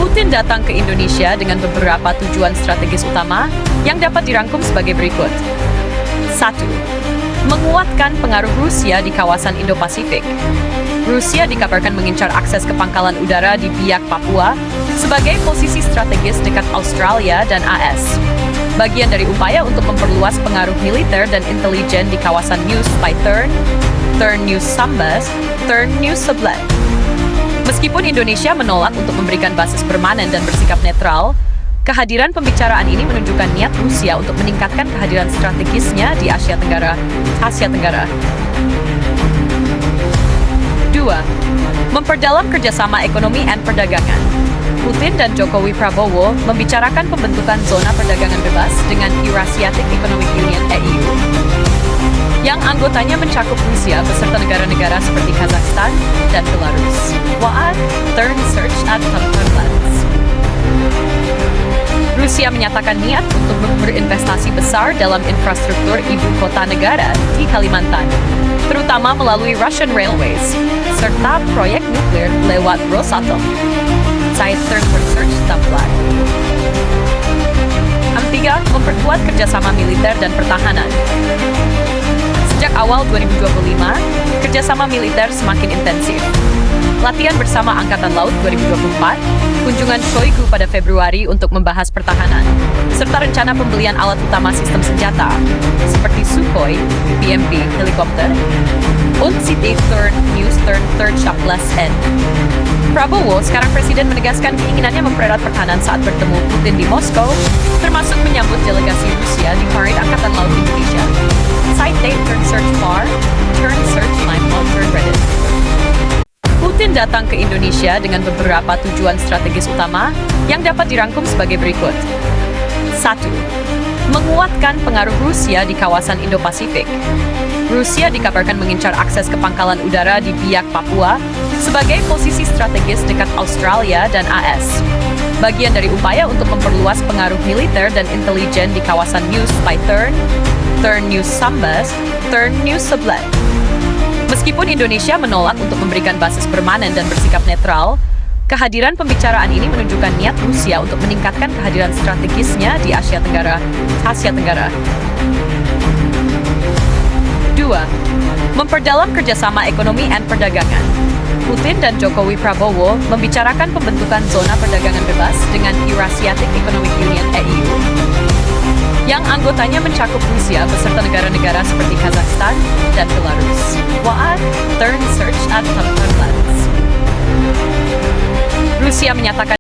Putin datang ke Indonesia dengan beberapa tujuan strategis utama yang dapat dirangkum sebagai berikut. 1. Menguatkan pengaruh Rusia di kawasan Indo-Pasifik. Rusia dikabarkan mengincar akses ke pangkalan udara di Biak, Papua sebagai posisi strategis dekat Australia dan AS. Bagian dari upaya untuk memperluas pengaruh militer dan intelijen di kawasan New Spy Tern New Sambas, Tern New Seblat. Meskipun Indonesia menolak untuk memberikan basis permanen dan bersikap netral, kehadiran pembicaraan ini menunjukkan niat Rusia untuk meningkatkan kehadiran strategisnya di Asia Tenggara. 2. Memperdalam kerjasama ekonomi dan perdagangan. Putin dan Jokowi Prabowo membicarakan pembentukan zona perdagangan bebas dengan Eurasiatic Economic Union (EU), yang anggotanya mencakup Rusia beserta negara-negara seperti Kazakhstan dan Belarus. Tern Search at Commonwealth. Rusia menyatakan niat untuk berinvestasi besar dalam infrastruktur ibu kota negara di Kalimantan, terutama melalui Russian Railways, serta proyek nuklir lewat Rosatom. Tern Research Tablat. 3. Memperkuat kerjasama militer dan pertahanan. Sejak awal 2025, kerjasama militer semakin intensif. Latihan bersama Angkatan Laut 2024, kunjungan Shoigu pada Februari untuk membahas pertahanan, serta rencana pembelian alat utama sistem senjata, seperti Sukhoi, BMP, helikopter, und City Tern News Tern Third Shaplas N. Prabowo, sekarang presiden, menegaskan keinginannya mempererat pertahanan saat bertemu Putin di Moskow, termasuk menyambut delegasi Rusia di Parade Angkatan Laut Indonesia. Site date Tern Search Far, Tern Search Line Tern Reddit. Putin datang ke Indonesia dengan beberapa tujuan strategis utama yang dapat dirangkum sebagai berikut. 1. Menguatkan pengaruh Rusia di kawasan Indo-Pasifik. Rusia dikabarkan mengincar akses ke pangkalan udara di Biak, Papua sebagai posisi strategis dekat Australia dan AS. Bagian dari upaya untuk memperluas pengaruh militer dan intelijen di kawasan New Spy Tern New Sambas, Tern New Seblat. Meskipun Indonesia menolak untuk memberikan basis permanen dan bersikap netral, kehadiran pembicaraan ini menunjukkan niat Rusia untuk meningkatkan kehadiran strategisnya di Asia Tenggara. 2. Memperdalam kerjasama ekonomi dan perdagangan. Putin dan Jokowi Prabowo membicarakan pembentukan zona perdagangan bebas dengan Eurasiatic Economic Union (EU), yang anggotanya mencakup Rusia beserta negara-negara seperti Kazakhstan dan Belarus. Tern Search at Commonwealth. Rusia menyatakan